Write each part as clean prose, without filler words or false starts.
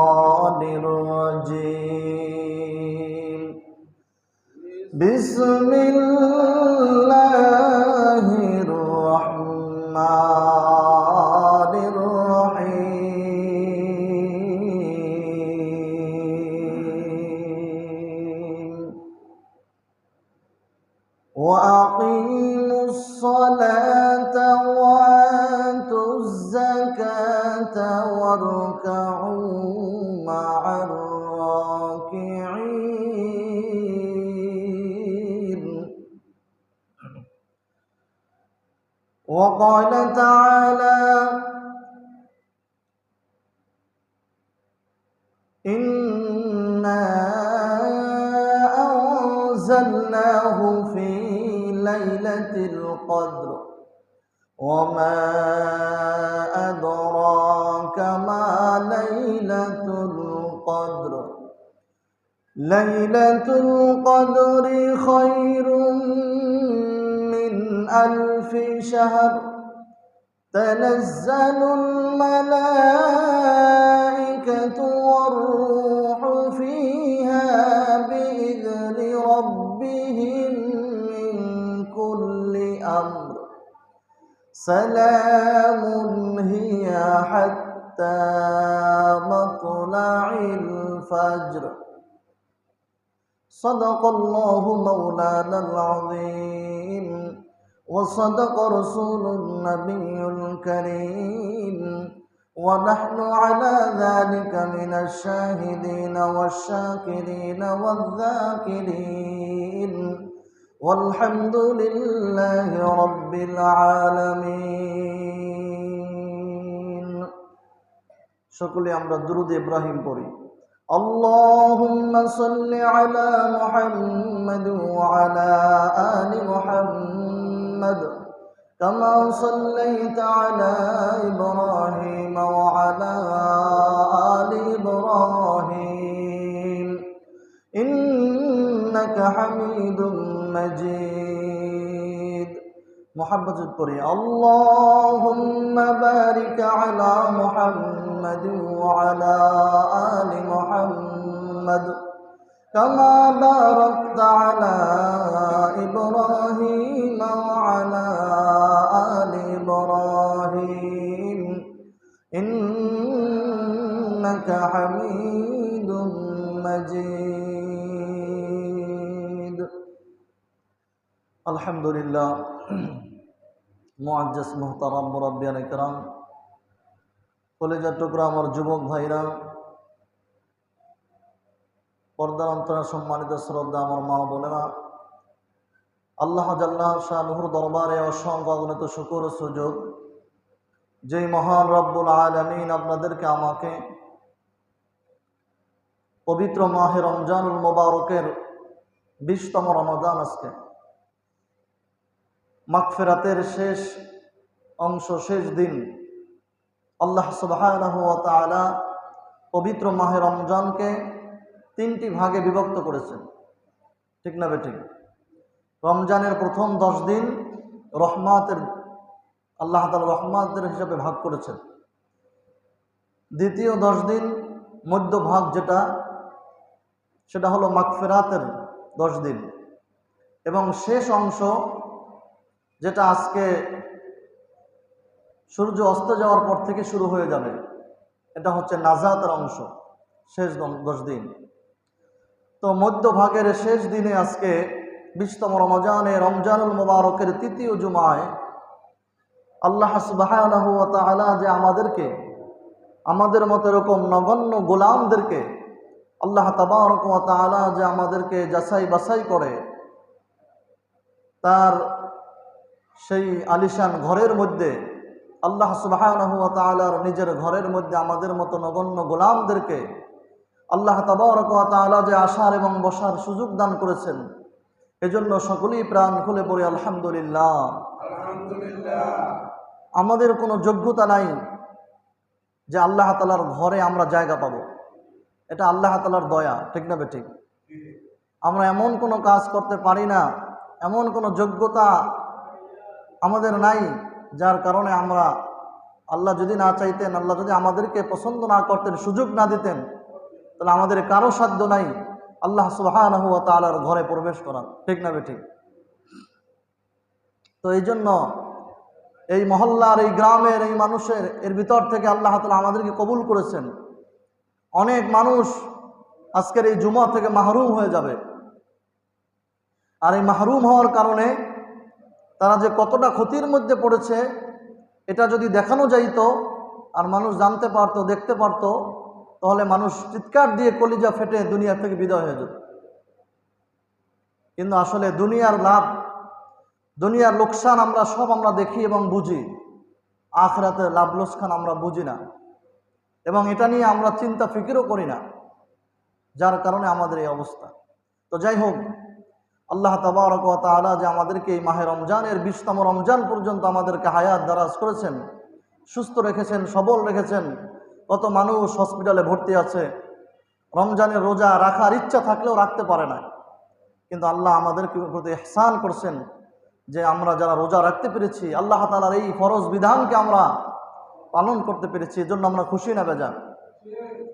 الشيطان الرجيم. بسم الله الرحمن الرحيم. وأقيموا الصلاة وآتوا الزكاة واركعوا مع الراكعين. وقال تعالى: إنا أنزلناه في ليلة القدر وما أدراك ما ليلة القدر. ليلة القدر خير من 1000 شهر. تنزل الملائكة والروح فيها بإذن ربهم من كل أمر. سلام هي حتى مطلع الفجر. صدق الله مولانا العظيم وصدق رسول النبي الكريم ونحن على ذلك من الشاهدين والشاكرين والذاكرين والحمد لله رب العالمين. সকলে আমরা দুরূদ ইব্রাহিম পড়ি। اللهم صل على محمد وعلى آل محمد كما صليت على إبراهيم وعلى آل إبراهيم إنك حميد مجيد. محبت পড়ি। اللهم بارك على محمد وعلى آل محمد كما باركت على إبراهيم وعلى آل إبراهيم إنك حميد مجيد. الحمد لله. মুআজ্জাজ মুহতারাম মুরাব্বিয়ান ইকরাম, কলেজের টুকরা আমার যুবক ভাইরা, পর্দার অন্তরে সম্মানিত শ্রদ্ধা আমার মা বোনেরা, আল্লাহ জাল্লা শানুহুর দরবারে অসংখ্য অগণিত শুকর ও সুযোগ, যেই মহান রব্বুল আলামিন আপনাদেরকে আমাকে পবিত্র মাহে রমজানুল মুবারকের 20তম রমাদান, আজকে মাগফিরাতের শেষ অংশ, শেষ দিন, আল্লাহ সুবহানাহু ওয়া তাআলা পবিত্র মাহে রমজানকে 3টি ভাগে বিভক্ত করেছেন। ঠিক না বেঠিক? রমজানের প্রথম 10 দিন রহমাতের, আল্লাহ তাআলা রহমাতের হিসাবে ভাগ করেছেন। দ্বিতীয় 10 দিন মধ্য ভাগ, সেটা হলো মাগফিরাতের 10 দিন। এবং শেষ অংশ, যেটা আজকে সূর্য অস্ত যাওয়ার পর থেকে শুরু হয়ে যাবে, এটা হচ্ছে নাজাতের অংশ, শেষ 10 দিন। তো মধ্যভাগের শেষ দিনে আজকে 20তম রমজানে, রমজানুল মুবারকের 3য় জুমায় আল্লাহ সুবহানাহু ওয়া তাআলা যে আমাদেরকে, আমাদের মতো এরকম নগণ্য গোলামদেরকে আল্লাহ তাবারক ওয়া তাআলা যে আমাদেরকে যাচাই বাছাই করে, তার সেই আলিশান ঘরের মধ্যে আল্লাহ সুবহানাহু ওয়া তাআলার নিজের ঘরের মধ্যে আমাদের মতো নগণ্য গোলামদেরকে আল্লাহ তাবারক ওয়া তাআলা যে আসার এবং বসার সুযোগ দান করেছেন, এজন্য সকলেই প্রাণ খুলে পড়ে আলহামদুলিল্লাহ। আমাদের কোনো যোগ্যতা নাই যে আল্লাহ তাআলার ঘরে আমরা জায়গা পাবো, এটা আল্লাহ তাআলার দয়া। ঠিক না বেঠিক? আমরা এমন কোনো কাজ করতে পারি না, এমন কোনো যোগ্যতা আমাদের নাই যার কারণে আমরা আল্লাহ যদি না চাইতেন, আল্লাহ যদি আমাদেরকে পছন্দ না করতেন, সুযোগ না দিতেন, তাহলে আমাদের কারো সাধ্য নাই আল্লাহ সুবহানাহু ওয়া তাআলার ঘরে প্রবেশ করার। ঠিক না বেঠিক? তো এই জন্য এই মহল্লার, এই গ্রামের, এই মানুষের এর ভিতর থেকে আল্লাহ তাআলা আমাদেরকে কবুল করেছেন। অনেক মানুষ আজকের এই জুমা থেকে মাহরুম হয়ে যাবে, আর এই মাহরুম হওয়ার কারণে তারা যে কতটা ক্ষতির মধ্যে পড়েছে এটা যদি দেখানো যাইতো আর মানুষ জানতে পারতো, দেখতে পারতো, তাহলে মানুষ চিৎকার দিয়ে কলিজা ফেটে দুনিয়া থেকে বিদায় হয়ে যেত। কিন্তু আসলে দুনিয়ার লাভ, দুনিয়ার লোকসান আমরা দেখি এবং বুঝি, আখিরাতের লাভ লোকসান আমরা বুঝি না, এবং এটা নিয়ে আমরা চিন্তা ফিকিরও করি না, যার কারণে আমাদের এই অবস্থা। তো যাই হোক, আল্লাহ তাবারক ওয়া তাআলা যে আমাদেরকে এই মাহে রমজানের 20তম রমজান পর্যন্ত আমাদেরকে হায়াত দারাজ করেছেন, সুস্থ রেখেছেন, সবল রেখেছেন। কত মানুষ হসপিটালে ভর্তি আছে, রমজানের রোজা রাখার ইচ্ছা থাকলেও রাখতে পারে না, কিন্তু আল্লাহ আমাদেরকে প্রতি ইহসান করছেন যে আমরা যারা রোজা রাখতে পেরেছি, আল্লাহ তাআলার এই ফরজ বিধানকে আমরা পালন করতে পেরেছি, এজন্য আমরা খুশি না বেজান?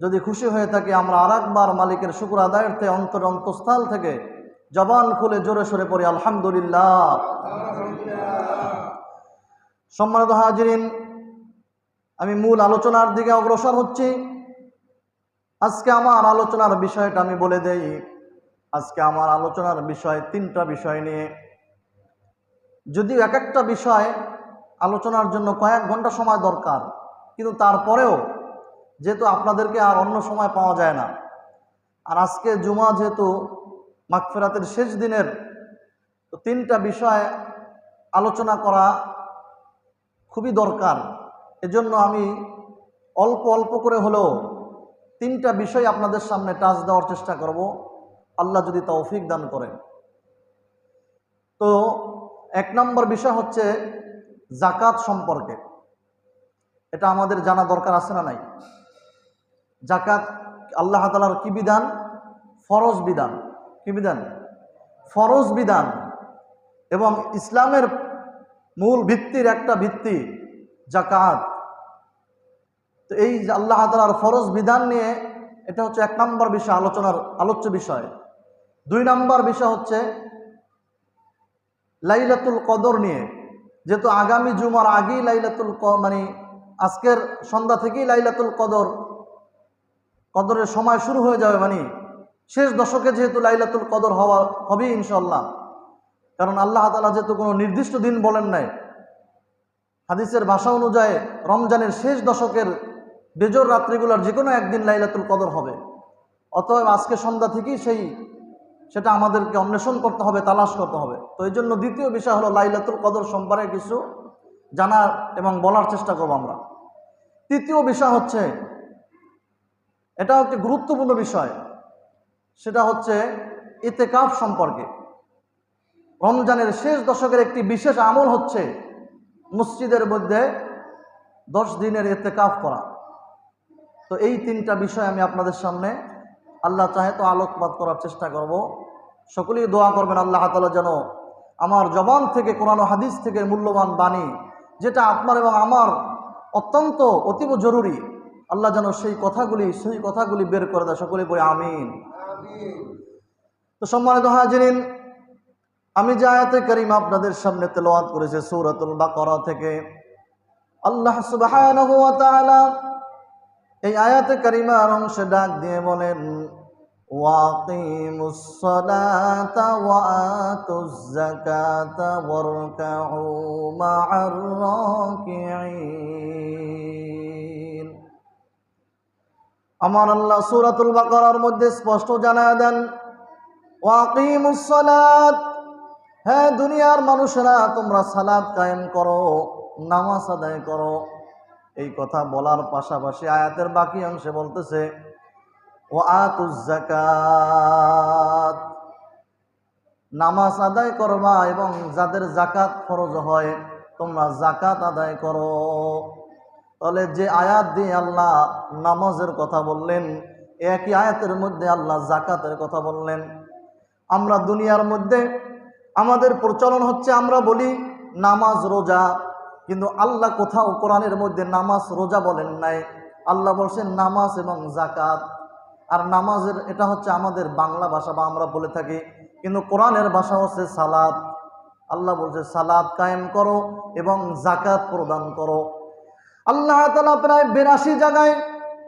যদি খুশি হয়ে থাকি, আমরা আরেকবার মালিকের শুকর আদায়ার্থে অন্তঃস্থল থেকে জবান খুলে জোরে সরে পড়ি আলহামদুলিল্লাহ। সম্মানিত হাজিরিন, আমি মূল আলোচনার দিকে অগ্রসর হচ্ছি। আজকে আমার আলোচনার বিষয়টা আমি বলে দেই। আজকে আমার আলোচনার বিষয় 3টা বিষয় নিয়ে, যদিও এক একটা বিষয় আলোচনার জন্য কয়েক ঘন্টা সময় দরকার, কিন্তু তারপরেও যেহেতু আপনাদেরকে আর অন্য সময় পাওয়া যায় না, আর আজকে জুমা যেহেতু মাগফিরাতের শেষ দিনের, তো 3টা বিষয় আলোচনা করা খুবই দরকার। এজন্য আমি অল্প অল্প করে হলেও 3টা বিষয় আপনাদের সামনে টাচ দেওয়ার চেষ্টা করব, আল্লাহ যদি তৌফিক দান করেন। তো 1 নম্বর বিষয় হচ্ছে যাকাত সম্পর্কে। এটা আমাদের জানা দরকার আছে না নাই? যাকাত আল্লাহ তাআলার কি বিধান? ফরজ বিধান। কি বিধান? ফরজ বিধান। এবং ইসলামের মূল ভিত্তির একটা ভিত্তি যাকাত। তো এই আল্লাহ তাআলার ফরজ বিধান নিয়ে এটা হচ্ছে 1 নম্বর বিষয়, আলোচ্য বিষয়। 2 নম্বর বিষয় হচ্ছে লাইলাতুল কদর নিয়ে। যেহেতু আগামী জুমার আগেই আজকের সন্ধ্যা থেকেই লাইলাতুল কদরের সময় শুরু হয়ে যাবে, শেষ দশকে যেহেতু লাইলাতুল কদর হবে ইনশাআল্লাহ। কারণ আল্লাহ তাআলা যেহেতু কোনো নির্দিষ্ট দিন বলেন নাই, হাদিসের ভাষা অনুযায়ী রমজানের শেষ দশকের বেজর রাত্রিগুলোর যে কোনো একদিন লাইলাতুল কদর হবে। অতএব আজকে সন্ধ্যা থেকেই সেটা আমাদেরকে অন্বেষণ করতে হবে, তালাশ করতে হবে। তো এই জন্য দ্বিতীয় বিষয় হলো লাইলাতুল কদর সম্পর্কে কিছু জানার এবং বলার চেষ্টা করব আমরা। তৃতীয় বিষয় হচ্ছে, এটা একটি গুরুত্বপূর্ণ বিষয়, সেটা হচ্ছে ইতিকাফ সম্পর্কে। রমজানের শেষ দশকের একটি বিশেষ আমল হচ্ছে মসজিদের মধ্যে 10 দিনের ইতিকাফ করা। তো এই 3টা বিষয় আমি আপনাদের সামনে আল্লাহ চাহে তো আলোকপাত করার চেষ্টা করব। সকলেই দোয়া করবেন আল্লাহ তাআলা যেন আমার জবান থেকে, কোরআন ও হাদিস থেকে মূল্যবান বাণী, যেটা আপনার এবং আমার অত্যন্ত অতীব জরুরি, আল্লাহ যেন সেই কথাগুলি বের করে দেয়। সকলেই বলি আমিন। তো সম্মানিত হাজিরিন, আমি যে আয়াতে কারিমা আপনাদের সামনে তেলাওয়াত করেছি সূরাতুল বাকারা থেকে, আল্লাহ সুবহানাহু ওয়া তাআলা এই আয়াতে কারিমার অংশে ডাক দিয়ে বলেন, ওয়াকিমুস সালাতা ওয়া আতুজ যাকাতা ওয়ারকাউ মা'আর রাকিঈন। আমার আল্লাহ সূরাতুল বাকারার মধ্যে স্পষ্ট জানায় দেন, ওয়াকিমুস সালাত, হ্যাঁ দুনিয়ার মানুষেরা তোমরা সালাত কায়েম করো, নামাজ আদায় করো। এই কথা বলার পাশাপাশি আয়াতের বাকি অংশে বলতেছে ওয়া আতুজ যাকাত, নামাজ আদায় করবা এবং যাদের যাকাত ফরজ হয় তোমরা যাকাত আদায় করো। তাহলে যে আয়াত দিয়ে আল্লাহ নামাজের কথা বললেন, একই আয়াতের মধ্যে আল্লাহ যাকাতের কথা বললেন। আমরা দুনিয়ার মধ্যে আমাদের প্রচলন হচ্ছে, আমরা বলি নামাজ রোজা, কিন্তু আল্লাহ কোথাও কোরআনের মধ্যে নামাজ রোজা বলেন নাই। আল্লাহ বলছেন নামাজ এবং জাকাত। আর নামাজের এটা হচ্ছে আমাদের বাংলা ভাষা বা আমরা বলে থাকি, কিন্তু কোরআনের ভাষা হচ্ছে সালাত। আল্লাহ বলছে সালাত কায়েম করো এবং জাকাত প্রদান করো। আল্লাহ তাআলা প্রায় 82 জায়গায়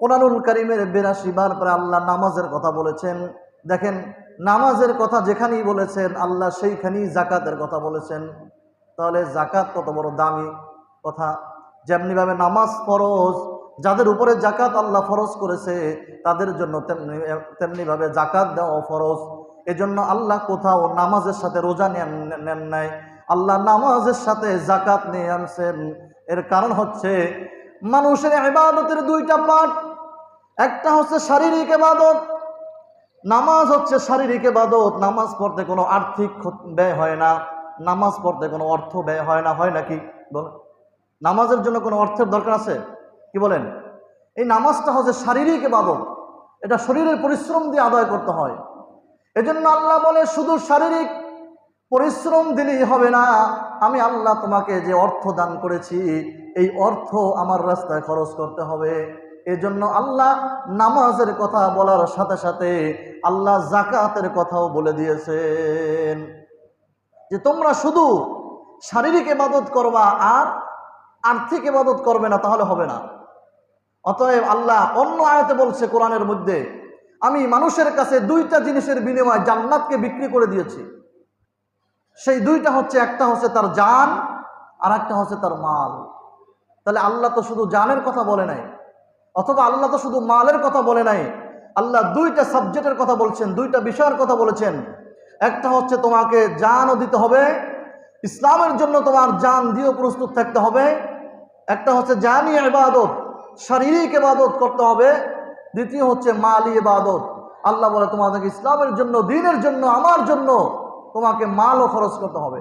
কোরআনুল কারীমের 82 বার প্রায় আল্লাহ নামাজের কথা বলেছেন। দেখেন, নামাজের কথা যেখানেই বলেছেন আল্লাহ সেইখানেই জাকাতের কথা বলেছেন। তাহলে জাকাত কত বড় দামি কথা। যেমনিভাবে নামাজ ফরজ, যাদের উপরে জাকাত আল্লাহ ফরজ করেছে তাদের জন্য তেমনিভাবে জাকাত দেওয়া ফরজ। এজন্য আল্লাহ কোথাও নামাজের সাথে রোজা নেন নাই, আল্লাহ নামাজের সাথে জাকাত নিয়ে আনছেন। এর কারণ হচ্ছে মানুষের ইবাদতের দুইটা পার্ট, একটা হচ্ছে শারীরিক ইবাদত। নামাজ হচ্ছে শারীরিক ইবাদত। নামাজ পড়তে কোনো আর্থিক ব্যয় হয় না, নামাজ পড়তে কোনো অর্থ ব্যয় হয় না। হয় নাকি বলেন? নামাজের জন্য কোনো অর্থের দরকার আছে কি বলেন? এই নামাজটা হচ্ছে শারীরিক ইবাদত, এটা শরীরের পরিশ্রম দিয়ে আদায় করতে হয়। এজন্য আল্লাহ বলে শুধু শারীরিক পরিশ্রম দিলেই হবে না, আমি আল্লাহ তোমাকে যে অর্থ দান করেছি এই অর্থ আমার রাস্তায় খরচ করতে হবে। এজন্য আল্লাহ নামাজের কথা বলার সাথে সাথে আল্লাহ জাকাতের কথাও বলে দিয়েছেন যে তোমরা শুধু শারীরিক ইবাদত করবা আর আর্থিক ইবাদত করবে না, তাহলে হবে না। অতএব আল্লাহ অন্য আয়াতে বলছে কোরআনের মধ্যে, আমি মানুষের কাছে দুইটা জিনিসের বিনিময়ে জান্নাতকে বিক্রি করে দিয়েছি। সেই দুইটা হচ্ছে, একটা হচ্ছে তার জান আর একটা হচ্ছে তার মাল। তাহলে আল্লাহ তো শুধু জানের কথা বলে নাই, অথবা আল্লাহ তো শুধু মালের কথা বলে নাই, আল্লাহ দুইটা সাবজেক্টের কথা বলছেন, দুইটা বিষয়ের কথা বলেছেন। একটা হচ্ছে তোমাকে জানও দিতে হবে, ইসলামের জন্য তোমার জান দিয়েও প্রস্তুত থাকতে হবে। একটা হচ্ছে জানি ইবাদত, শারীরিক ইবাদত করতে হবে। দ্বিতীয় হচ্ছে মালি ইবাদত। আল্লাহ বলে তোমাদেরকে ইসলামের জন্য, দ্বীনের জন্য, আমার জন্য তোমাকে মালও খরচ করতে হবে,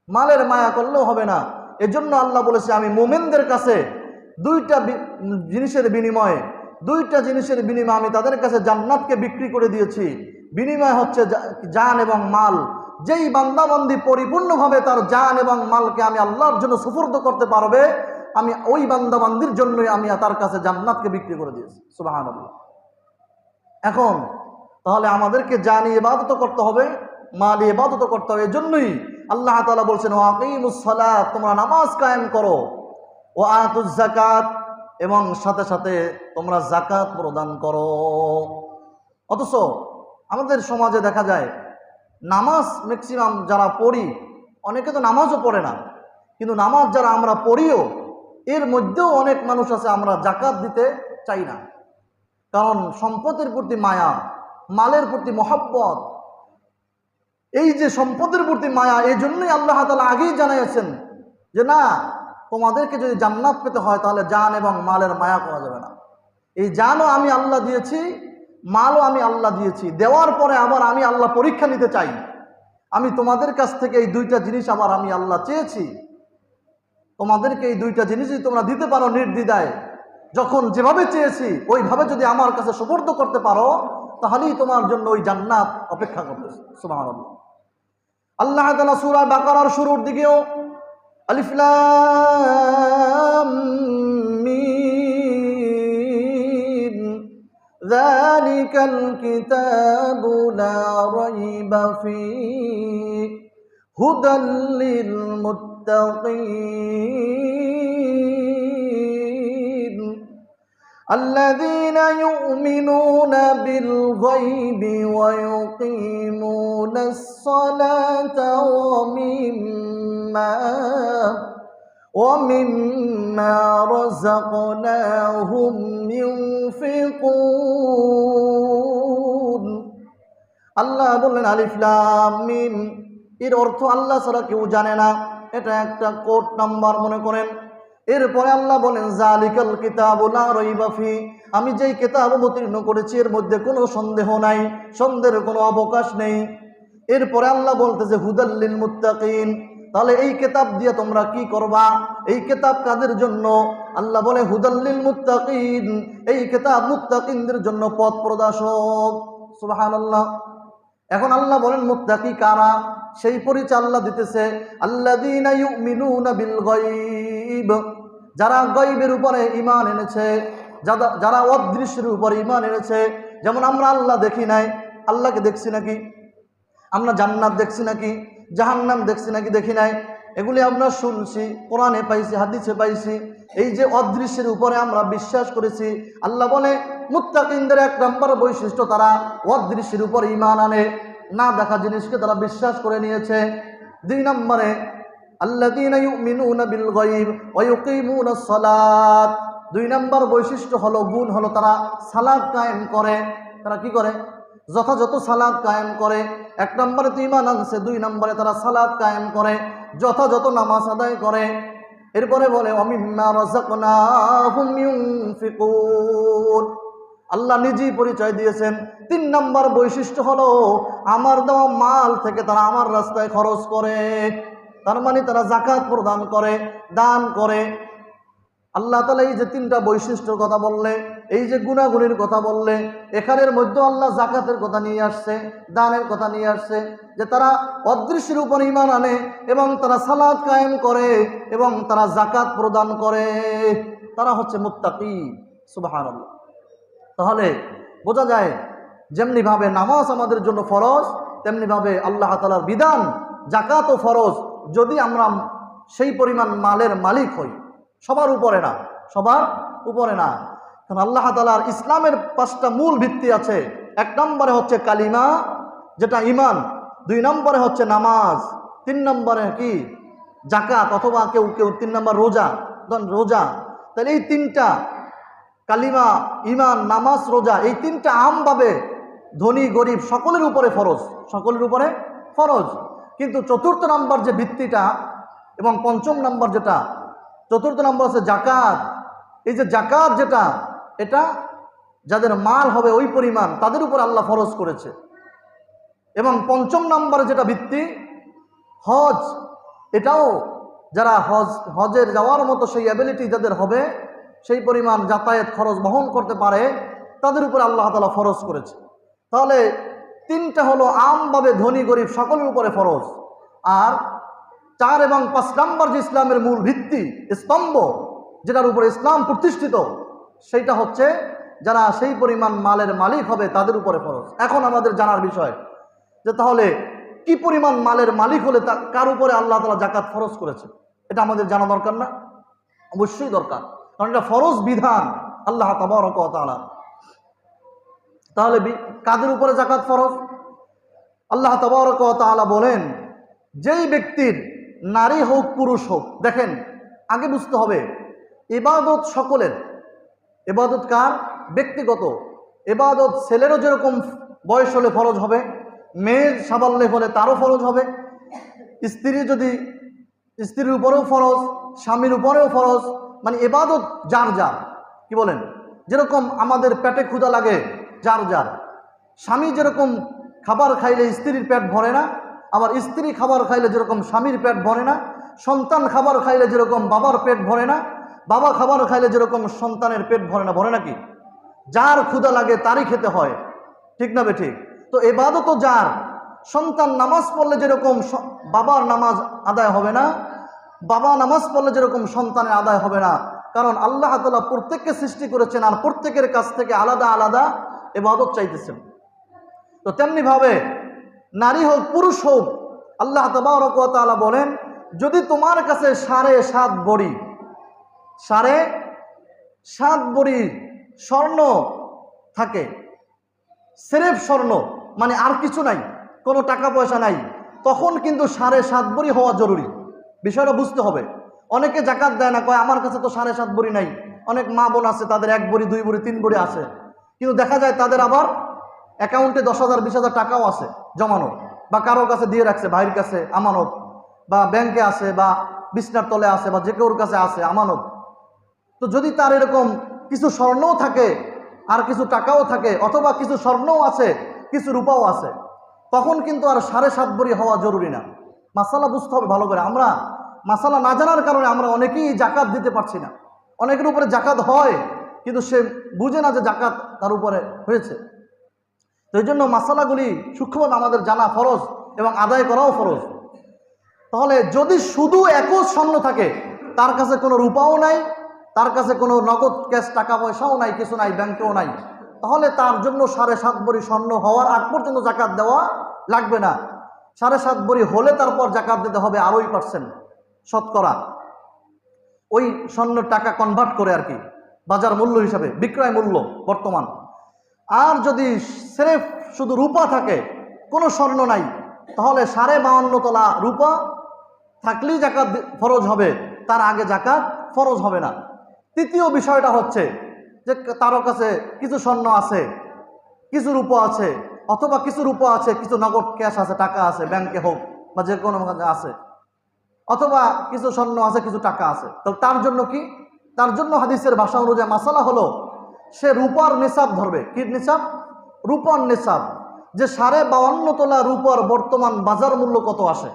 মালের মায়া করলেও হবে না। এজন্য আল্লাহ বলেছে আমি মুমিনদের কাছে দুইটা জিনিসের বিনিময়ে আমি তাদের কাছে জান্নাতকে বিক্রি করে দিয়েছি। বিনিময় হচ্ছে জান এবং মাল। যেই বান্দাবান্দি পরিপূর্ণভাবে তার জান এবং মালকে আমি আল্লাহর জন্য সুপুর্দ করতে পারবে, আমি ওই বান্দাবান্দির জন্যই আমি তার কাছে জান্নাতকে বিক্রি করে দিয়েছি। সুবহানাল্লাহ। এখন তাহলে আমাদেরকে জানি ইবাদত করতে হবে, মালি ইবাদত করতে হবে। এজন্যই আল্লাহ তাআলা বলছেন ওয়াকিমুস সালাত, তোমরা নামাজ কায়েম করো, ওয়া আতুজ যাকাত, এবং সাথে সাথে তোমরা যাকাত প্রদান করো। অথচ আমাদের সমাজে দেখা যায় নামাজ ম্যাক্সিমাম যারা পড়ি, অনেকে তো নামাজও পড়ে না, কিন্তু নামাজ যারা আমরা পড়িও এর মধ্যেও অনেক মানুষ আছে আমরা যাকাত দিতে চাই না। কারণ সম্পদের প্রতি মায়া, মালের প্রতি মহব্বত, এই যে সম্পদের প্রতি মায়া, এই জন্যই আল্লাহ তাআলা আগেই জানিয়েছেন যে না, তোমাদেরকে যদি জান্নাত পেতে হয় তাহলে জান এবং মালের মায়া করা যাবে না। এই জানও আমি আল্লাহ দিয়েছি, মালও আমি আল্লাহ দিয়েছি, দেওয়ার পরে আবার আমি আল্লাহ পরীক্ষা নিতে চাই। আমি তোমাদের কাছ থেকে এই দুইটা জিনিস আবার আমি আল্লাহ চেয়েছি, তোমাদেরকে এই দুইটা জিনিসই তোমরা দিতে পারো নির্দ্বিধায়, যখন যেভাবে চেয়েছি ওইভাবে যদি আমার কাছে সুপর্দ করতে পারো তাহলেই তোমার জন্য ওই জান্নাত অপেক্ষা করতেছে। সুবহানাল্লাহ। আল্লাহ তাআলা সূরা বাকারার শুরুর দিকেও আলিফ লাম মিম যালিকাল কিতাবু লা রাইবা ফীহি হুদাল লিল মুত্তাকিন الذين يؤمنون بالغيب ويقيمون الصلاة ومما رزقناهم ينفقون। আল্লাহ বললেন আলিফ লাম মিম, এর অর্থ আল্লাহ ছাড়া কেউ জানে না, এটা একটা কোড নাম্বার মনে করেন। এরপরে আল্লাহ বলেন জালিকাল কিতাবু লা রাইবা ফি, আমি যেই কিতাব অবতীর্ণ করেছি এর মধ্যে কোনো সন্দেহ নাই, সন্দেহের কোনো অবকাশ নেই। এরপরে আল্লাহ বলতেছে হুদাল লিল মুত্তাকিন, তাহলে এই কিতাব দিয়ে তোমরা কি করবা? এই কিতাব কাদের জন্য? আল্লাহ বলে হুদাল লিল মুত্তাকিন, এই কিতাব মুত্তাকিনদের জন্য পথ প্রদর্শক। সুবহানাল্লাহ। এখন আল্লাহ বলেন মুত্তাকি কারা, সেই পরিচয় আল্লাহ দিতেছে আল্লাযীনা ইউমিনুনা বিল গায়ব। গায়ব, যারা গায়বের উপরে ঈমান এনেছে, যারা অদৃশ্যের উপরে ঈমান এনেছে। যেমন আমরা আল্লাহ দেখি নাই, আল্লাহকে দেখছি নাকি? আমরা জান্নাত দেখছি নাকি? জাহান্নাম দেখছি নাকি? দেখি নাই। এগুলি আমরা শুনছি, কোরআনে পাইছি, হাদিসে পাইছি। এই যে অদৃশ্যের উপরে আমরা বিশ্বাস করেছি। আল্লাহ বলে মুত্তাকিনদের এক নম্বর বৈশিষ্ট্য, তারা অদৃশ্যের উপর ঈমান আনে, না দেখা জিনিসকে তারা বিশ্বাস করে নিয়েছে। 2 নম্বরে আল্লাযীনা ইউমিনুনা বিল গায়ব ওয়া ইউকিমুনাস সালাত। 2 নম্বর বৈশিষ্ট্য হলো, গুণ হলো, তারা সালাত কায়েম করে। তারা কি করে? যথাযথ সালাত কায়েম করে। 1 নম্বরে তো ঈমান আনছে, 2 নম্বরে তারা সালাত কায়েম করে, যথাযথ নামাজ আদায় করে। এরপরে বলে ওয়ামিম্মা রাযাকনাহুম ইউনফিকুন। আল্লাহ নিজেই পরিচয় দিয়েছেন 3 নম্বর বৈশিষ্ট্য হলো, আমার দেওয়া মাল থেকে তারা আমার রাস্তায় খরচ করে। তার মানে তারা যাকাত প্রদান করে, দান করে। আল্লাহ তাআলা এই যে 3টা বৈশিষ্ট্যের কথা বললে, এই যে গুণাগুণের কথা বললে, এখানের মধ্যে আল্লাহ যাকাতের কথা নিয়ে আসছে, দানের কথা নিয়ে আসছে, যে তারা অদৃশ্যের উপর ঈমান আনে এবং তারা সালাত কায়েম করে এবং তারা যাকাত প্রদান করে। তারা হচ্ছে মুত্তাকি। সুবহানাল্লাহ। তাহলে বোঝা যায়, যেমনিভাবে নামাজ আমাদের জন্য ফরজ, তেমনিভাবে আল্লাহ তাআলার বিধান যাকাতও ফরজ, যদি আমরা সেই পরিমাণ মালের মালিক হই। সবার উপরে না, সবার উপরে না। কারণ আল্লাহ তাআলার ইসলামের 5টা মূল ভিত্তি আছে। 1 নম্বরে হচ্ছে কালিমা, যেটা ঈমান। 2 নম্বরে হচ্ছে নামাজ। 3 নম্বরে কি? যাকাত, অথবা কেউ 3 নম্বর রোজা। রোজা। তাহলে এই 3টা, কালিমা, ঈমান, নামাজ, রোজা, এই 3টা আমভাবে ধনী গরিব সকলের উপরে ফরজ, সকলের উপরে ফরজ। কিন্তু 4র্থ নম্বর যে ভিত্তিটা এবং 5ম নম্বর যেটা, 4র্থ নম্বর আছে যাকাত। এই যে যাকাত যেটা, এটা যাদের মাল হবে ওই পরিমাণ, তাদের উপর আল্লাহ ফরজ করেছে। এবং 5ম নম্বরে যেটা ভিত্তি, হজ, এটাও যারা হজের যাওয়ার মতো সেই অ্যাবিলিটি যাদের হবে, সেই পরিমাণ যাতায়াত খরচ বহন করতে পারে, তাদের উপর আল্লাহ তাআলা ফরজ করেছে। তাহলে 3টা হলো আমভাবে ধনী গরিব সকলের উপরে ফরজ। আর 4 এবং 5 নম্বর যে ইসলামের মূল ভিত্তি, স্তম্ভ, যেটার উপরে ইসলাম প্রতিষ্ঠিত, সেইটা হচ্ছে যারা সেই পরিমাণ মালের মালিক হবে তাদের উপরে ফরজ। এখন আমাদের জানার বিষয় যে তাহলে কি পরিমাণ মালের মালিক হলে কার উপরে আল্লাহ তাআলা যাকাত ফরজ করেছে, এটা আমাদের জানা দরকার না? অবশ্যই দরকার, কারণ এটা ফরজ বিধান আল্লাহ তাবারক ওয়া তাআলা। তাহলে কাদের উপরে যাকাত ফরজ? আল্লাহ তাবারক ওয়া তাআলা বলেন, যেই ব্যক্তির, নারী হোক পুরুষ হোক, দেখেন আগে বুঝতে হবে ইবাদত সকলের। ইবাদত কার? ব্যক্তিগত। ইবাদত ছেলেরও যেরকম বয়স হলে ফরজ হবে, মেয়ের সাবাল্য হলে তারও ফরজ হবে, স্ত্রীর উপরেও ফরজ, স্বামীর উপরেও ফরজ। মানে ইবাদত যার যার, কি বলেন? যেরকম আমাদের পেটে ক্ষুধা লাগে যার যার। স্বামী যেরকম খাবার খাইলে স্ত্রীর পেট ভরে না, আবার স্ত্রী খাবার খাইলে যেরকম স্বামীর পেট ভরে না, সন্তান খাবার খাইলে যেরকম বাবার পেট ভরে না, বাবা খাবার খাইলে যেরকম সন্তানের পেট ভরে না, ভরে নাকি? যার ক্ষুধা লাগে তারই খেতে হয়, ঠিক না বেঠিক? তো ইবাদতও যার। সন্তান নামাজ পড়লে যেরকম বাবার নামাজ আদায় হবে না, বাবা নামাজ পড়লে যেরকম সন্তানের আদায় হবে না, কারণ আল্লাহ তাআলা প্রত্যেককে সৃষ্টি করেছেন আর প্রত্যেকের কাছ থেকে আলাদা আলাদা ইবাদত চাইতেছেন। তো তেমনিভাবে নারী হোক পুরুষ হোক, আল্লাহ তাবারক ওয়া তাআলা বলেন, যদি তোমার কাছে 7.5 ভরি, 7.5 ভরি স্বর্ণ থাকে, সেরেফ স্বর্ণ, মানে আর কিছু নাই, কোনো টাকা পয়সা নাই, তখন কিন্তু 7.5 ভরি হওয়া জরুরি। বিষয়টা বুঝতে হবে। অনেকে যাকাত দেয় না, কয় আমার কাছে তো 7.5 ভরি নাই। অনেক মা বোন আছে তাদের 1 ভরি 2 ভরি 3 ভরি আছে, কিন্তু দেখা যায় তাদের আবার অ্যাকাউন্টে 10,000 20,000 টাকাও আছে জমানো, বা কারো কাছে দিয়ে রাখছে, ভাইয়ের কাছে আমানত, বা ব্যাংকে আছে, বা বিছনার তলে আছে, বা যে কেউর কাছে আছে আমানত। তো যদি তার এরকম কিছু স্বর্ণও থাকে আর কিছু টাকাও থাকে, অথবা কিছু স্বর্ণও আছে কিছু রূপাও আছে, তখন কিন্তু আর 7.5 ভরি হওয়া জরুরি না। মাসালা বুঝতে হবে ভালো করে। আমরা মাসালা না জানার কারণে আমরা অনেকেই যাকাত দিতে পারছি না। অনেকের উপরে যাকাত হয় কিন্তু সে বুঝে না যে যাকাত তার উপরে হয়েছে। তো এই জন্য মাসালাগুলি সূক্ষ্মভাবে আমাদের জানা ফরজ এবং আদায় করাও ফরজ। তাহলে যদি শুধু 21 স্বর্ণ থাকে, তার কাছে কোনো রূপাও নাই, তার কাছে কোনো নগদ ক্যাশ টাকা পয়সাও নাই, কিছু নাই, ব্যাংকেও নাই, তাহলে তার জন্য 7.5 ভরি স্বর্ণ হওয়ার আগ পর্যন্ত জাকাত দেওয়া লাগবে না। 7.5 ভরি হলে তারপর জাকাত দিতে হবে 2% শতকরা, ওই স্বর্ণের টাকা কনভার্ট করে আর কি, বাজার মূল্য হিসাবে, বিক্রয় মূল্য বর্তমান। আর যদি স্রেফ শুধু রূপা থাকে, কোনো স্বর্ণ নাই, তাহলে 52.5 তোলা রূপা থাকলেই জাকাত ফরজ হবে, তার আগে জাকাত ফরজ হবে না। তৃতীয় বিষয়টা হচ্ছে যে তার কাছে কিছু স্বর্ণ আছে, কিছু রূপা আছে, অথবা কিছু রূপা আছে, কিছু নগদ ক্যাশ আছে, টাকা আছে, ব্যাংকে হোক বা যে কোনো আছে, অথবা কিছু স্বর্ণ আছে, কিছু টাকা আছে, তো তার জন্য কি? তার জন্য হাদিসের ভাষা অনুযায়ী মাসালা হলো সে রূপার নিসাব ধরবে। কি নিসাব? রূপার নিসাব। যে 52.5 তোলা রূপার বর্তমান বাজার মূল্য কত আসে,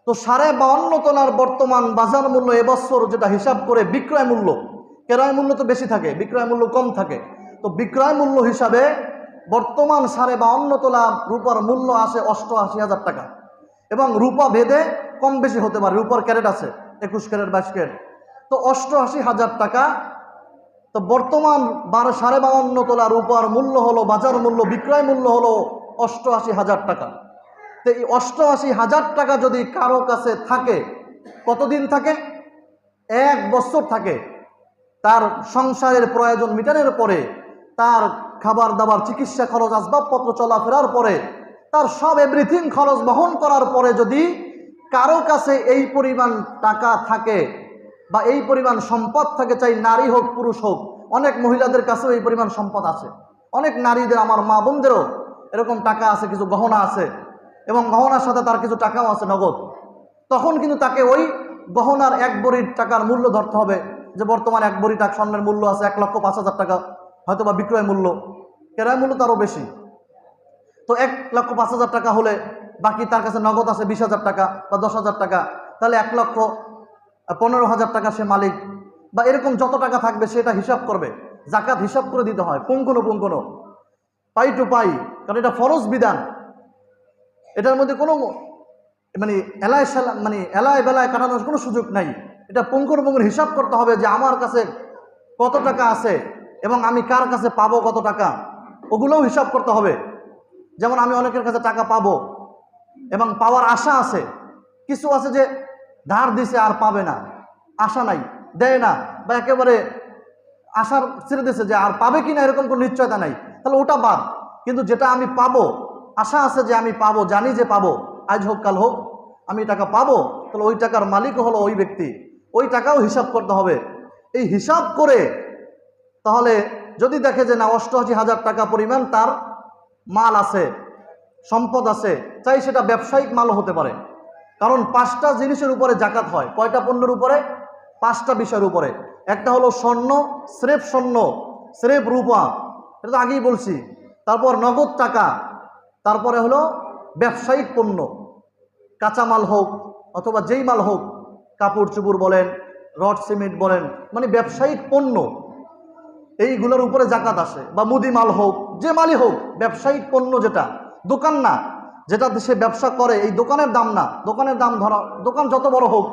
তো 52.5 তোলার বর্তমান বাজার মূল্য এবছর যেটা হিসাব করে বিক্রয় মূল্য, ক্রয় মূল্য তো বেশি থাকে, বিক্রয় মূল্য কম থাকে, তো বিক্রয় মূল্য হিসাবে বর্তমান 52.5 তোলা রূপার মূল্য আসে 88,000 টাকা। এবং রূপা ভেদে কম বেশি হতে পারে, রূপার ক্যারেট আছে 21 ক্যারেট 22 ক্যারেট, তো 88,000 টাকা। তো বর্তমান 52.5 তোলা রূপার মূল্য হলো, বাজার মূল্য, বিক্রয় মূল্য হলো 88,000 টাকা। তো এই 88,000 টাকা যদি কারো কাছে থাকে, কতদিন থাকে? 1 বছর থাকে। তার সংসারের প্রয়োজন মিটানোর পরে, তার খাবার দাবার, চিকিৎসা খরচ, আসবাবপত্র, চলাফেরার পরে, তার সব এভরিথিং খরচ বহন করার পরে যদি কারো কাছে এই পরিমাণ টাকা থাকে বা এই পরিমাণ সম্পদ থাকে, চাই নারী হোক পুরুষ হোক, অনেক মহিলাদের কাছেও এই পরিমাণ সম্পদ আছে, অনেক নারীদের, আমার মা বোনদেরও এরকম টাকা আছে, কিছু গহনা আছে, এবং গহনার সাথে তার কিছু টাকাও আছে নগদ, তখন কিন্তু তাকে ওই গহনার 1 ভরির টাকার মূল্য ধরতে হবে। যে বর্তমান 1 ভরি টাকা স্বর্ণের মূল্য আছে 1,05,000 টাকা, হয়তো বা বিক্রয় মূল্য, ক্রয় মূল্য তারও বেশি, তো 1,05,000 টাকা হলে বাকি তার কাছে নগদ আছে 20,000 টাকা বা 10,000 টাকা, তাহলে 1,15,000 টাকা সে মালিক, বা এরকম যত টাকা থাকবে সেটা হিসাব করবে, জাকাত হিসাব করে দিতে হয়, পুঙ্খানুপুঙ্খ, পাই টু পাই, কারণ এটা ফরজ বিধান। এটার মধ্যে কোনো এলায় বেলায় কাটানোর কোনো সুযোগ নাই। এটা পুঙ্খানুপুঙ্খ হিসাব করতে হবে যে আমার কাছে কত টাকা আছে এবং আমি কার কাছে পাবো কত টাকা, ওগুলোও হিসাব করতে হবে। যেমন আমি অনেকের কাছে টাকা পাবো এবং পাওয়ার আশা আছে, কিছু আছে যে ধার দিছে আর পাবে না, আশা নাই, দেয় না, বা একেবারে আশার ছেড়ে দিয়েছে যে আর পাবে কিনা এরকম কোনো নিশ্চয়তা নাই, তাহলে ওটা বাদ। কিন্তু যেটা আমি পাবো, আশা আছে যে আমি পাবো, জানি যে পাবো, আজ হোক কাল হোক আমি টাকা পাবো, তাহলে ওই টাকার মালিক হলো ওই ব্যক্তি, ওই টাকাও হিসাব করতে হবে। এই হিসাব করে তাহলে যদি দেখে যে না 88,000 টাকা পরিমাণ তার মাল আছে, সম্পদ আছে, চাই সেটা ব্যবসায়িক মালও হতে পারে, কারণ 5টা জিনিসের উপরে জাকাত হয়। কয়টা পণ্যের উপরে? 5টা বিষয়ের উপরে। একটা হলো স্বর্ণ, স্রেফ রূপা, এটা তো আগেই বলছি, তারপর নগদ টাকা, তারপরে হলো ব্যবসায়িক পণ্য, কাঁচামাল হোক অথবা যেই মাল হোক, কাপড় চুপড় বলেন, রড সিমেন্ট বলেন, মানে ব্যবসায়িক পণ্য, এইগুলোর উপরে জাকাত আসে। বা মুদি মাল হোক, যে মালই হোক, ব্যবসায়িক পণ্য, যেটা দোকান না, যেটা সে ব্যবসা করে, এই দোকানের দাম না, দোকানের দাম ধরা, দোকান যত বড় হোক,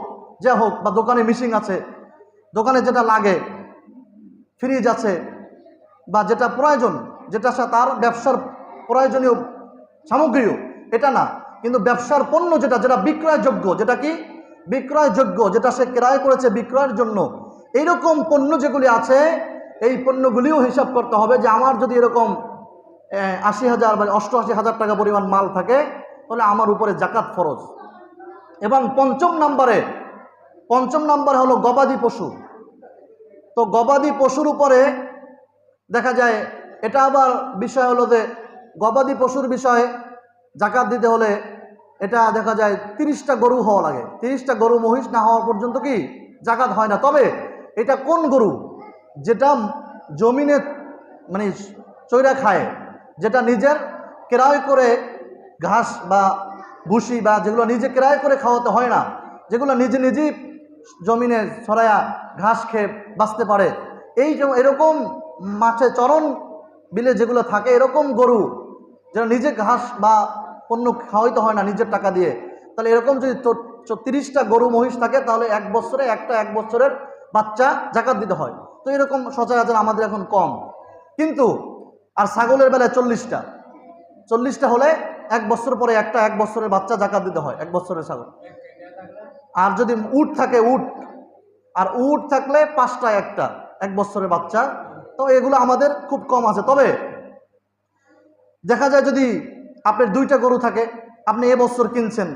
যা হোক, বা দোকানে মেশিন আছে, দোকানে যেটা লাগে, ফ্রিজ আছে, বা যেটা প্রয়োজন, যেটা তার ব্যবসার প্রয়োজনীয় সামগ্রীও, এটা না, কিন্তু ব্যবসার পণ্য যেটা বিক্রয়যোগ্য, যেটা কি বিক্রয়যোগ্য, যেটা সে ক্রয় করেছে বিক্রয়ের জন্য, এইরকম পণ্য যেগুলি আছে, এই পণ্যগুলিও হিসাব করতে হবে যে আমার যদি এরকম 80,000 বা 88,000 টাকা পরিমাণ মাল থাকে, তাহলে আমার উপরে জাকাত ফরজ। এবং পঞ্চম নাম্বারে হলো গবাদি পশু। তো গবাদি পশুর উপরে দেখা যায়, এটা আবার বিষয় হলো যে গবাদি পশুর বিষয়ে জাকাত দিতে হলে এটা দেখা যায় 30টা গরু হওয়া লাগে, 30টা গরু মহিষ না হওয়া পর্যন্ত কি জাকাত হয় না। তবে এটা কোন গরু? যেটা জমিনে চৈরা খায়, যেটা নিজের ক্রয় করে ঘাস বা ভুসি বা যেগুলো নিজে ক্রয় করে খাওয়াতে হয় না, যেগুলো নিজেই জমিনে ছড়ায়া ঘাস খেয়ে বাঁচতে পারে, এরকম মাঠে চরণ বিলে যেগুলো থাকে, এরকম গরু যেটা নিজে ঘাস বা অন্য খাওয়াইতে হয় না নিজের টাকা দিয়ে, তাহলে এরকম যদি 30টা গরু মহিষ থাকে, তাহলে এক বছরে এক বছরের বাচ্চা জাকাত দিতে হয়। তো এরকম সচরাচর আমাদের এখন কম, কিন্তু আর ছাগলের বেলায় 40টা হলে এক বছর পরে এক বছরের বাচ্চা জাকাত দিতে হয়, এক বছরের ছাগল। আর যদি উট থাকে, উট থাকলে 5টা এক বছরের বাচ্চা। তো এগুলো আমাদের খুব কম আছে। তবে দেখা যায় যদি আপনার 2টা গরু থাকে, আপনি এবছর কিনছেন,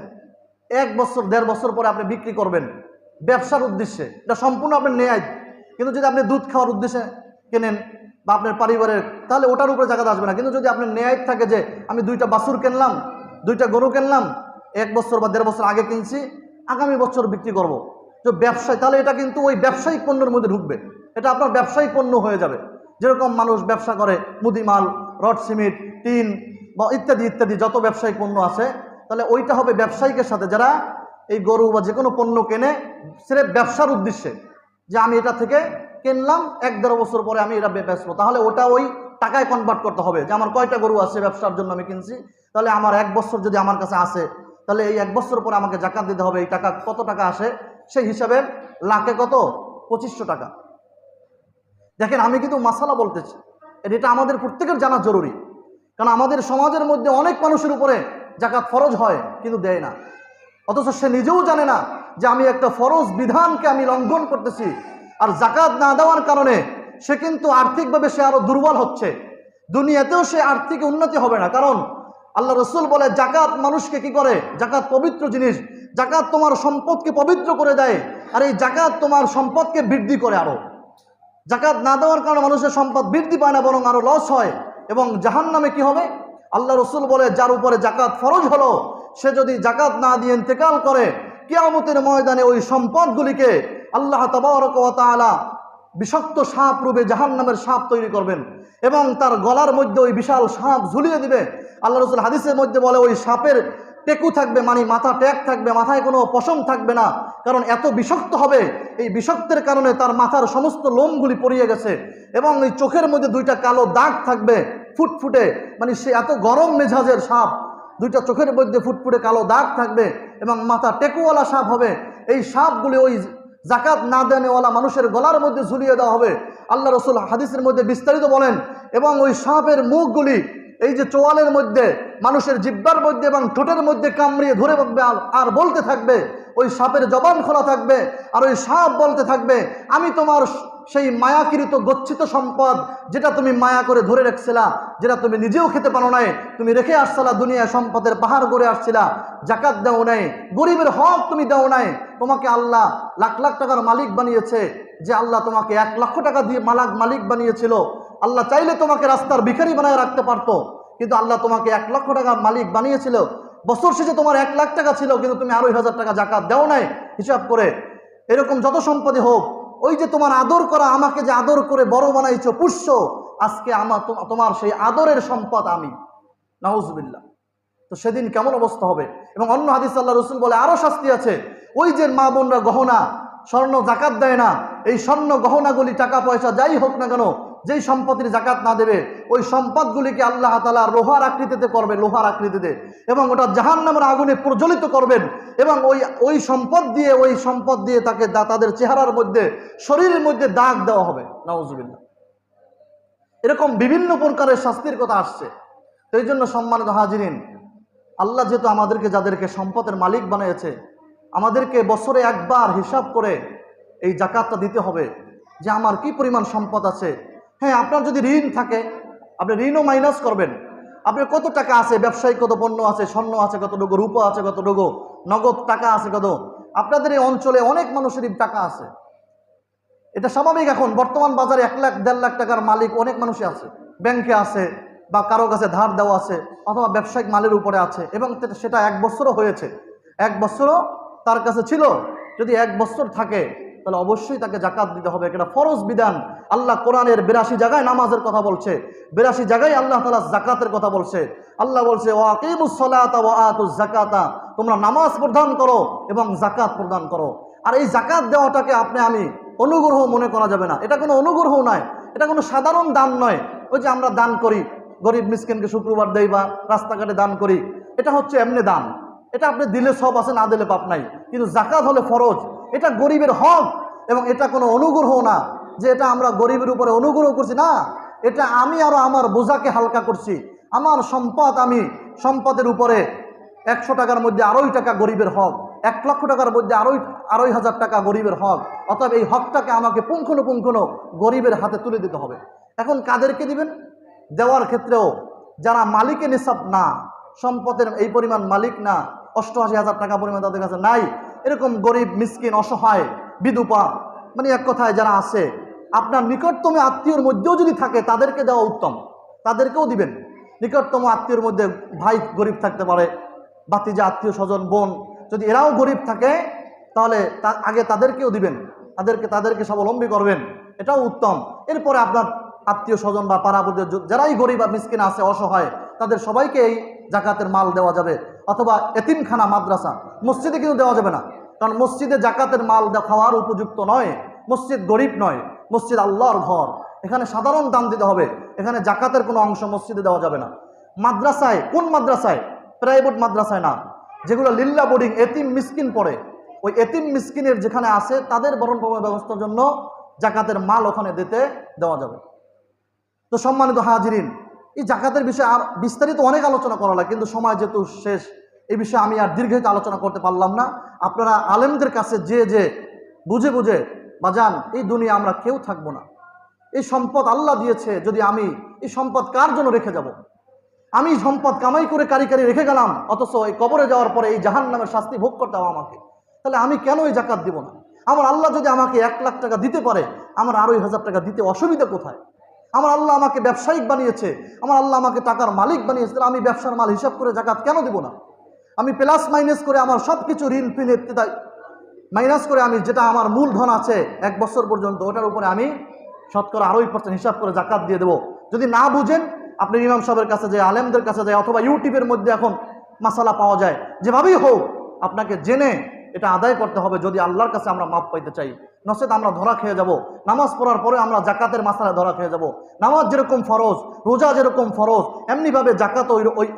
1 বছর 1.5 বছর পরে আপনি বিক্রি করবেন ব্যবসার উদ্দেশ্যে, এটা সম্পূর্ণ আপনার নেয়াজ। কিন্তু যদি আপনি দুধ খাওয়ার উদ্দেশ্যে কেনেন বা আপনার পরিবারের, তাহলে ওটার উপরে জাকাত আসবে না। কিন্তু যদি আপনার নেয়াজ থাকে যে আমি 2টা বাছুর কিনলাম, 2টা গরু কিনলাম, 1 বছর বা 1.5 বছর আগে কিনছি, আগামী বছর বিক্রি করব, তো ব্যবসায়, তাহলে এটা কিন্তু ওই ব্যবসায়িক পণ্যের মধ্যে ঢুকবে, এটা আপনার ব্যবসায়িক পণ্য হয়ে যাবে। যেরকম মানুষ ব্যবসা করে মুদিমাল, রড সিমেন্ট, টিন বা ইত্যাদি ইত্যাদি যত ব্যবসায়িক পণ্য আছে, তাহলে ওইটা হবে ব্যবসায়িকের সাথে, যারা এই গরু বা যে কোনো পণ্য কেনে সির্ফ ব্যবসার উদ্দেশ্যে, যে আমি এটা থেকে কিনলাম 1-1.5 বছর পরে আমি এটা বেচবো, তাহলে ওটা ওই টাকায় কনভার্ট করতে হবে যে আমার কয়টা গরু আছে ব্যবসার জন্য আমি কিনছি, তাহলে আমার 1 বছর যদি আমার কাছে আসে, তাহলে এই 1 বছর পরে আমাকে জাকাত দিতে হবে। এই টাকা কত টাকা আসে সেই হিসাবে লাখে কত 2500 টাকা। দেখেন, আমি কিন্তু মাসালা বলতেছি, এটা আমাদের প্রত্যেকের জানা জরুরি, কারণ আমাদের সমাজের মধ্যে অনেক মানুষের উপরে জাকাত ফরজ হয় কিন্তু দেয় না, অথচ সে নিজেও জানে না যে আমি একটা ফরজ বিধানকে আমি লঙ্ঘন করতেছি। আর জাকাত না দেওয়ার কারণে সে কিন্তু আর্থিকভাবে সে আরো দুর্বল হচ্ছে, দুনিয়াতেও সে আর্থিক উন্নতি হবে না। কারণ আল্লাহ রসুল বলে জাকাত মানুষকে কি করে, জাকাত পবিত্র জিনিস, জাকাত তোমার সম্পদকে পবিত্র করে দেয়, আর এই জাকাত তোমার সম্পদকে বৃদ্ধি করে। আরো জাকাত না দেওয়ার কারণে মানুষের সম্পদ বৃদ্ধি পায় না, বরং আরো লস হয়। এবং জাহান্নামে কি হবে, আল্লাহ রসুল বলে যার উপরে জাকাত ফরজ হলো, সে যদি জাকাত না দিয়ে ইন্তেকাল করে, কিয়ামতের ময়দানে ওই সম্পদগুলিকে আল্লাহ তাবারক ওয়া তাআলা বিষাক্ত সাপ রূপে জাহান্নামের সাপ তৈরি করবেন এবং তার গলার মধ্যে ওই বিশাল সাপ ঝুলিয়ে দিবে। আল্লাহ রসুল হাদিসের মধ্যে বলে ওই সাপের টেকু থাকবে, মানে মাথা ট্যাগ থাকবে, মাথায় কোনো পশম থাকবে না, কারণ এত বিষাক্ত হবে। এই বিষাক্তের কারণে তার মাথার সমস্ত লোমগুলি পড়িয়ে গেছে এবং এই চোখের মধ্যে 2টা কালো দাগ থাকবে ফুটফুটে, মানে সে এত গরম মেজাজের সাপ, 2টা চোখের মধ্যে ফুটফুটে কালো দাগ থাকবে এবং মাথা টেকুওয়ালা সাপ হবে। এই সাপগুলি ওই জাকাত না দেনেওয়ালা মানুষের গলার মধ্যে ঝুলিয়ে দেওয়া হবে। আল্লাহ রসুল হাদিসের মধ্যে বিস্তারিত বলেন, এবং ওই সাপের মুখগুলি এই যে চোয়ালের মধ্যে, মানুষের জিহ্বার মধ্যে এবং ঠোঁটের মধ্যে কামড়িয়ে ধরে আর বলতে থাকবে, ওই সাপের জবান খোলা থাকবে, আর ওই সাপ বলতে থাকবে, আমি তোমার সেই মায়াকৃত গচ্ছিত সম্পদ, যেটা তুমি মায়া করে ধরে রাখছিলা, যেটা তুমি নিজেও খেতে পারো নাই, তুমি রেখে আসছিলা দুনিয়ায়, সম্পদের পাহাড় গড়ে আসছিলা, জাকাত দাও নাই, গরিবের হক তুমি দাও নাই, তোমাকে আল্লাহ লাখ লাখ টাকার মালিক বানিয়েছে, যে আল্লাহ তোমাকে 1 লক্ষ টাকা দিয়ে মালিক বানিয়েছিল। আল্লাহ চাইলে তোমাকে রাস্তার ভিখারি বানায় রাখতে পারতো, কিন্তু আল্লাহ তোমাকে 1 লক্ষ টাকার মালিক বানিয়েছিল। বছর শেষে তোমার 1 লাখ টাকা ছিল, কিন্তু তুমি আরো 1000 টাকা জাকাত দাও নাই হিসাব করে। এরকম যত সম্পদই হোক, ওই যে তোমার আদর করা, আমাকে যে আদর করে বড় বানাইছো, পুষ্য, আজকে তোমার সেই আদরের সম্পদ আমি, নাউজুবিল্লাহ। তো সেদিন কেমন অবস্থা হবে। এবং অন্য হাদিস আল্লাহ রসুল বলে আরো শাস্তি আছে, ওই যে মা বোনরা গহনা স্বর্ণ জাকাত দেয় না, এই স্বর্ণ গহনাগুলি, টাকা পয়সা যাই হোক না কেন, যেই সম্পত্তির জাকাত না দেবে, ওই সম্পদগুলিকে আল্লাহ তাআলা লোহার আকৃতিতে করবে, লোহার আকৃতিতে, এবং ওটা জাহান্নামের আগুনে প্রজ্বলিত করবেন। এবং ওই সম্পদ দিয়ে তাকে তাদের চেহারার মধ্যে, শরীরের মধ্যে দাগ দেওয়া হবে, নাউজুবিল্লাহ। এরকম বিভিন্ন প্রকারের শাস্তির কথা আসছে। তো এই জন্য সম্মানিত হাজিরিন, আল্লাহ যেহেতু আমাদেরকে, যাদেরকে সম্পদের মালিক বানিয়েছে, আমাদেরকে বছরে একবার হিসাব করে এই জাকাতটা দিতে হবে যে আমার কি পরিমাণ সম্পদ আছে। হ্যাঁ, আপনার যদি ঋণ থাকে, আপনি ঋণও মাইনাস করবেন, আপনার কত টাকা আছে, ব্যবসায়িক কত পণ্য আছে, স্বর্ণ আছে কতটুকু, রূপা আছে কতটুকু, নগদ টাকা আছে কত। আপনাদের এই অঞ্চলে অনেক মানুষেরই টাকা আছে, এটা স্বাভাবিক। এখন বর্তমান বাজারে 1 লাখ 1.5 লাখ টাকার মালিক অনেক মানুষই আছে, ব্যাংকে আছে বা কারো কাছে ধার দেওয়া আছে, অথবা ব্যবসায়িক মালের উপরে আছে, এবং সেটা 1 বছরও হয়েছে, 1 বছরও তার কাছে ছিল। যদি 1 বছর থাকে, তাহলে অবশ্যই তাকে জাকাত দিতে হবে, এটা ফরজ বিধান। আল্লাহ কোরআনের 82 জায়গায় নামাজের কথা বলছে, 82 জায়গায় আল্লাহ তাআলা জাকাতের কথা বলছে। আল্লাহ বলছে ওয়াকিমুস সালাতা ওয়া আতুজ যাকাতা, তোমরা নামাজ প্রদান করো এবং জাকাত প্রদান করো। আর এই জাকাত দেওয়াটাকে আমি অনুগ্রহ মনে করা যাবে না, এটা কোনো অনুগ্রহ নয়, এটা কোনো সাধারণ দান নয়। ওই যে আমরা দান করি, গরিব মিসকিনকে শুক্রবার দেই বা রাস্তাঘাটে দান করি, এটা হচ্ছে এমনি দান, এটা আপনি দিলে সব আছে, না দিলে পাপ নাই। কিন্তু জাকাত হলে ফরজ, এটা গরিবের হক, এবং এটা কোনো অনুগ্রহ না যে এটা আমরা গরিবের উপরে অনুগ্রহ করছি, না, এটা আমি আরো আমার বোঝাকে হালকা করছি। আমার সম্পদ, আমি সম্পদের উপরে 100 টাকার মধ্যে 2.5 টাকা গরিবের হক, 1 লক্ষ টাকার মধ্যে 2.5 টাকা গরিবের হক। অতএব এই হকটাকে আমাকে পুঙ্খানুপুঙ্খানু গরিবের হাতে তুলে দিতে হবে। এখন কাদেরকে দিবেন? দেওয়ার ক্ষেত্রেও যারা মালিকে নিসাব না, সম্পদের এই পরিমাণ মালিক না, 88,000 টাকা পরিমাণ তাদের কাছে নাই, এরকম গরিব, মিসকিন, অসহায়, বিধবা, মানে এক কথায় যারা আছে, আপনার নিকটতম আত্মীয়র মধ্যেও যদি থাকে তাদেরকে দেওয়া উত্তম, তাদেরকেও দিবেন। নিকটতম আত্মীয়র মধ্যে ভাই গরিব থাকতে পারে, ভাতিজা, আত্মীয় স্বজন, বোন, যদি এরাও গরিব থাকে তাহলে আগে তাদেরকেও দিবেন, তাদেরকে স্বাবলম্বী করবেন, এটাও উত্তম। এরপরে আপনার আত্মীয় স্বজন বা পাড়া প্রতিবেশী যারাই গরিব আর মিসকিন আছে, অসহায়, তাদের সবাইকে এই জাকাতের মাল দেওয়া যাবে। অথবা এতিমখানা, মাদ্রাসা, মসজিদে কিন্তু দেওয়া যাবে না, কারণ মসজিদে জাকাতের মাল খাওয়ার উপযুক্ত নয়। মসজিদ গরিব নয়, মসজিদ আল্লাহর ঘর, এখানে সাধারণ দান দিতে হবে, এখানে জাকাতের কোনো অংশ মসজিদে দেওয়া যাবে না। মাদ্রাসায়, কোন মাদ্রাসায়? প্রাইভেট মাদ্রাসায় না, যেগুলো লিল্লা বোর্ডিং, এতিম মিসকিন পড়ে, ওই এতিম মিসকিনের যেখানে আছে তাদের ভরণ পোষণ ব্যবস্থার জন্য জাকাতের মাল ওখানে দেওয়া যাবে। তো সম্মানিত হাজিরিন, এই জাকাতের বিষয়ে আর বিস্তারিত অনেক আলোচনা করা লাগে, কিন্তু সময় যেহেতু শেষ, এই বিষয়ে আমি আর দীর্ঘায়িত আলোচনা করতে পারলাম না। আপনারা আলেমদের কাছে যে বুঝে বুঝে বাজান, এই দুনিয়া আমরা কেউ থাকবো না, এই সম্পদ আল্লাহ দিয়েছে, যদি আমি এই সম্পদ কার জন্য রেখে যাব? আমি সম্পদ কামাই করে কারি রেখে গেলাম, অথচ এই কবরে যাওয়ার পরে এই জাহান্নামের শাস্তি ভোগ করতে হবে আমাকে, তাহলে আমি কেন এই জাকাত দিব না? আমার আল্লাহ যদি আমাকে 1 লাখ টাকা দিতে পারে, আমার 2.5 টাকা দিতে অসুবিধা কোথায়? আমার আল্লাহ আমাকে ব্যবসায়িক বানিয়েছে, আমার আল্লাহ আমাকে টাকার মালিক বানিয়েছে, তাহলে আমি ব্যবসার মাল হিসাব করে জাকাত কেন দিব না? আমি প্লাস মাইনাস করে আমার সব কিছু ঋণ ফিন মাইনাস করে আমি যেটা আমার মূলধন আছে 1 বছর পর্যন্ত, ওটার উপরে আমি শতকরা 2.5% হিসাব করে জাকাত দিয়ে দেবো। যদি না বুঝেন, আপনি ইমাম সাহেবের কাছে যায়, আলেমদের কাছে যায়, অথবা ইউটিউবের মধ্যে এখন মাসালা পাওয়া যায়, যেভাবেই হোক আপনাকে জেনে এটা আদায় করতে হবে, যদি আল্লাহর কাছে আমরা মাপ পাইতে চাই। নচেত আমরা ধরা খেয়ে যাব। নামাজ পড়ার পরে আমরা জাকাতের মাসালায় ধরা খেয়ে যাব। নামাজ যেরকম ফরজ, রোজা যেরকম ফরজ, এমনিভাবে জাকাত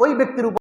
ওই ব্যক্তির উপর